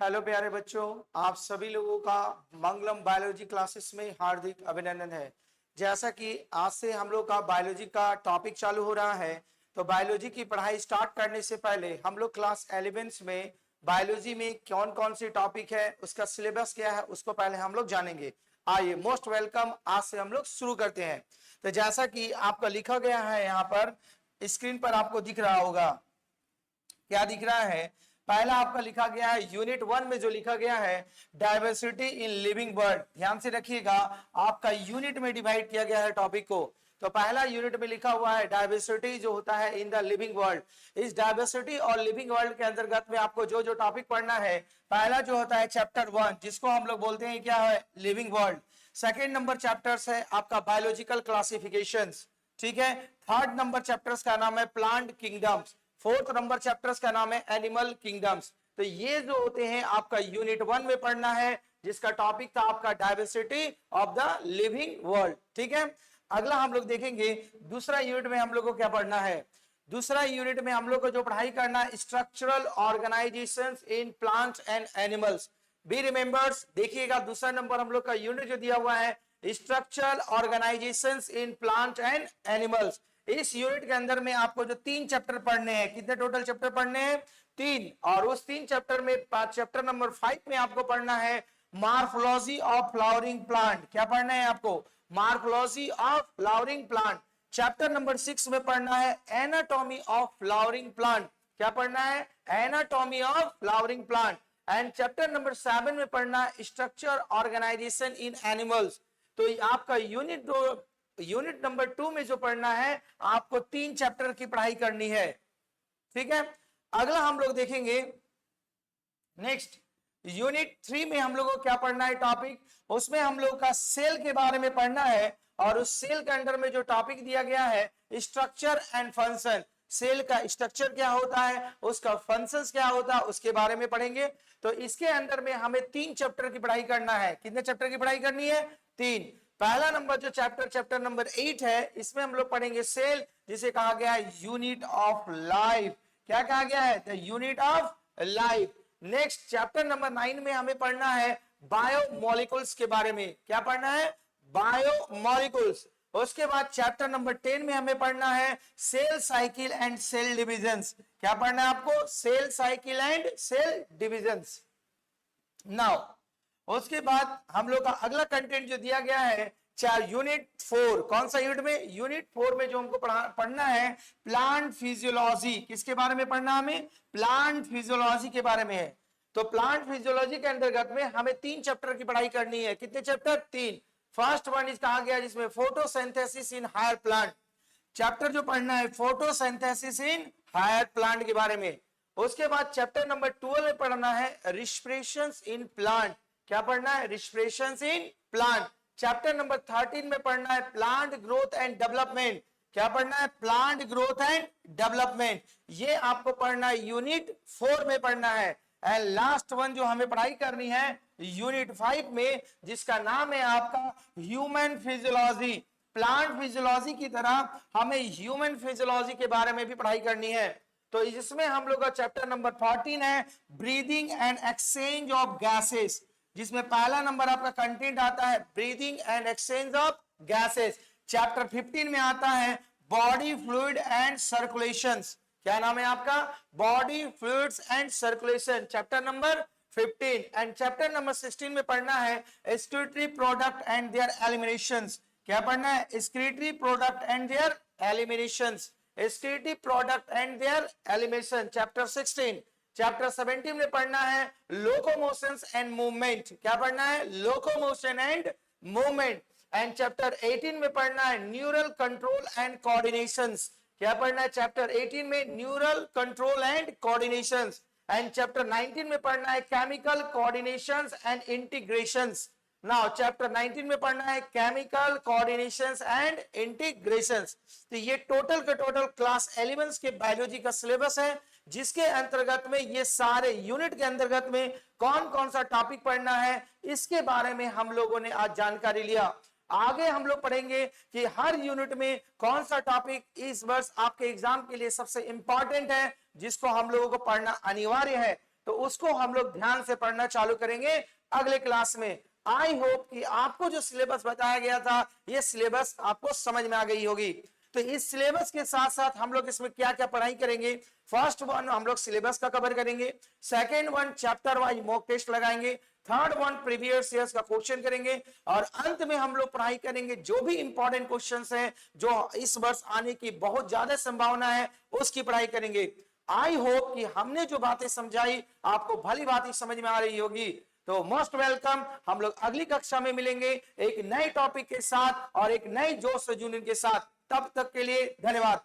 Hello प्यारे बच्चों, आप सभी लोगों का मंगलम बायोलॉजी क्लासेस में हार्दिक अभिनंदन है। जैसा कि आज से हम लोग का बायोलॉजी का टॉपिक चालू हो रहा है, तो बायोलॉजी की पढ़ाई स्टार्ट करने से पहले हम लोग क्लास 11 में बायोलॉजी में कौन कौन सी टॉपिक है, उसका सिलेबस क्या है, उसको पहले हम लोग जानेंगे। आइए, मोस्ट वेलकम। आज से हम लोग शुरू करते हैं। तो जैसा कि आपका लिखा गया है यहाँ पर स्क्रीन पर आपको दिख रहा होगा, क्या दिख रहा है? पहला आपका लिखा गया है यूनिट 1 में, जो लिखा गया है डायवर्सिटी इन लिविंग वर्ल्ड। ध्यान से रखिएगा, आपका यूनिट में डिवाइड किया गया है टॉपिक को। तो पहला यूनिट में लिखा हुआ है डायवर्सिटी जो होता है इन द लिविंग वर्ल्ड। इस डायवर्सिटी और लिविंग वर्ल्ड के अंतर्गत में आपको जो जो टॉपिक पढ़ना है, पहला जो होता है चैप्टर 1, जिसको हम लोग बोलते हैं क्या है, living world. Second number chapters है आपका बायोलॉजिकल क्लासिफिकेशंस, ठीक है। थर्ड नंबर चैप्टर्स का नाम है plant kingdoms. Fourth number chapters का नाम है एनिमल किंगडम्स। तो ये जो होते हैं आपका यूनिट 1 में पढ़ना है, जिसका टॉपिक था आपका diversity of the living world, ठीक है। अगला हम लोग देखेंगे दूसरा यूनिट में हम लोग को क्या पढ़ना है। दूसरा यूनिट में हम लोग को जो पढ़ाई करना है, structural organisations in plants and animals. Be remembers, देखिएगा दूसरा नंबर हम लोग का यूनिट जो दिया हुआ है, structural organisations in plant and animals. इस यूनिट के अंदर में आपको जो 3 चैप्टर पढ़ने हैं, कितने टोटल चैप्टर पढ़ने हैं? 3। और उस 3 चैप्टर में चैप्टर नंबर 5 में आपको पढ़ना है मॉर्फोलॉजी ऑफ फ्लावरिंग प्लांट। क्या पढ़ना है आपको? Morphology of flowering plant. Chapter number 6 में पढ़ना है एनाटॉमी ऑफ फ्लावरिंग प्लांट। क्या पढ़ना है? Anatomy of flowering plant. And chapter number 7 में पढ़ना है स्ट्रक्चर ऑर्गेनाइजेशन इन एनिमल्स। तो आपका यूनिट नंबर 2 में जो पढ़ना है, आपको 3 चैप्टर की पढ़ाई करनी है, ठीक है। अगला हम लोग देखेंगे नेक्स्ट यूनिट 3 में हम लोग को क्या पढ़ना है टॉपिक, उसमें हम लोग का सेल के बारे में पढ़ना है। और उस सेल के अंदर में जो टॉपिक दिया गया है स्ट्रक्चर एंड फंक्शन। सेल का स्ट्रक्चर क्या होता है, उसका फंक्शंस क्या होता है, उसके बारे में पढ़ेंगे। तो इसके अंदर में हमें 3 चैप्टर की पढ़ाई करना है। कितने चैप्टर की पढ़ाई करनी है? 3। पहला नंबर जो चैप्टर नंबर 8 है, इसमें हम लोग पढ़ेंगे सेल, जिसे कहा गया है यूनिट ऑफ लाइफ। क्या कहा गया है? The unit of life. Next chapter number 9 में हमें पढ़ना है बायोमोलिकुल्स के बारे में। क्या पढ़ना है? बायोमोलिकुल्स। उसके बाद चैप्टर नंबर 10 में हमें पढ़ना है cell cycle and cell divisions. क्या पढ़ना है आपको? Cell cycle and cell divisions. Now उसके बाद हम लोग का अगला कंटेंट जो दिया गया है यूनिट 4। कौन सा यूनिट में? यूनिट 4 में जो हमको पढ़ना है प्लांट फिजियोलॉजी। किसके बारे में पढ़ना? हमें प्लांट फिजियोलॉजी के बारे में है। तो प्लांट फिजियोलॉजी के अंतर्गत में हमें 3 चैप्टर की पढ़ाई करनी है। कितने चैप्टर? 3। फर्स्ट वन इस कहा गया जिसमें photosynthesis in higher plant. Chapter जो पढ़ना है फोटोसिंथेसिस इन हायर प्लांट के बारे में। उसके बाद चैप्टर नंबर 12 में पढ़ना है रिस्पिरेशंस इन प्लांट। क्या पढ़ना है? रिस्पिरेशंस इन प्लांट। चैप्टर नंबर 13 में पढ़ना है प्लांट ग्रोथ एंड डेवलपमेंट। क्या पढ़ना है? Plant growth and development. ये आपको पढ़ना है यूनिट 4 में पढ़ना है। एंड लास्ट वन जो हमें पढ़ाई करनी है यूनिट 5 में, जिसका नाम है आपका ह्यूमन फिजियोलॉजी। प्लांट फिजियोलॉजी की तरह हमें ह्यूमन फिजियोलॉजी के बारे में भी पढ़ाई करनी है। तो इसमें हम लोग का चैप्टर नंबर 14 है breathing and exchange of gases, जिसमें पहला नंबर आपका कंटेंट आता है breathing and exchange of gases. Chapter 15 में आता है बॉडी फ्लूइड एंड सर्कुलेशंस। क्या नाम है आपका? Body fluids and circulation, chapter number 15। And chapter number 16 में पढ़ना है excretory product and their eliminations. क्या पढ़ना है? Excretory product and their eliminations, excretory product and their elimination, chapter 16। Chapter 17 में पढ़ना है लोकोमोशंस एंड मूवमेंट। क्या पढ़ना है? Locomotion and movement. And chapter 18 में पढ़ना है न्यूरल कंट्रोल एंड कोऑर्डिनेशंस। क्या पढ़ना है? चैप्टर 18 में neural control and coordinations. And chapter 19 में पढ़ना है chemical coordinations and integrations. Now chapter 19 में पढ़ना है केमिकल कोऑर्डिनेशंस एंड इंटीग्रेशंस। तो ये टोटल के टोटल क्लास 11 के बायोलॉजी का सिलेबस है, जिसके अंतर्गत में ये सारे यूनिट के अंतर्गत में कौन कौन सा टॉपिक पढ़ना है, इसके बारे में हम लोगों ने आज जानकारी लिया। आगे हम लोग पढ़ेंगे कि हर यूनिट में कौन सा टॉपिक इस वर्ष आपके एग्जाम के लिए सबसे इंपॉर्टेंट है, जिसको हम लोगों को पढ़ना अनिवार्य है। तो उसको हम लोग ध्यान से पढ़ना चालू करेंगे अगले क्लास में। आई होप कि आपको जो सिलेबस बताया गया था ये सिलेबस आपको समझ में आ गई होगी। तो इस सिलेबस के साथ साथ हम लोग इसमें क्या क्या पढ़ाई करेंगे, फर्स्ट वन हम लोग सिलेबस का कवर करेंगे, second one chapter wise mock test लगाएंगे, थर्ड वन प्रीवियस ईयर्स का क्वेश्चन करेंगे, और अंत में हम लोग पढ़ाई करेंगे जो भी इंपॉर्टेंट क्वेश्चंस हैं जो इस वर्ष आने की बहुत ज्यादा संभावना है उसकी पढ़ाई करेंगे। आई होप कि हमने जो बातें समझाई आपको भली बात समझ में आ रही होगी। तो मोस्ट वेलकम, हम लोग अगली कक्षा में मिलेंगे एक नए टॉपिक के साथ और एक नए जोश से जुनून के साथ। तब तक के लिए धन्यवाद।